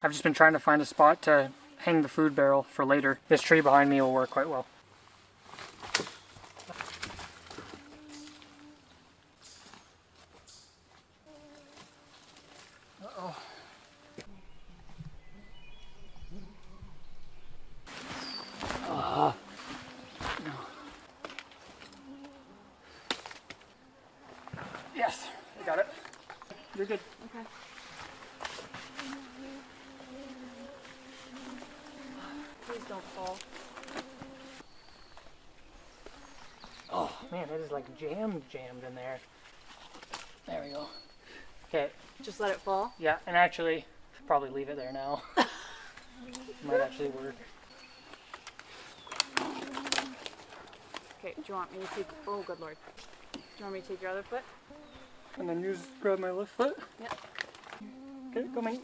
I've just been trying to find a spot to hang the food barrel for later. This tree behind me will work quite well. Uh-oh. No. Yes, I got it. You're good. Okay. Please don't fall. Oh man, it is like jammed in there. There we go. Okay. Just let it fall? Yeah, and actually, probably leave it there now. Might actually work. Okay, do you want me to take, oh good lord. Do you want me to take your other foot? And then grab my left foot. Yep. Okay, coming.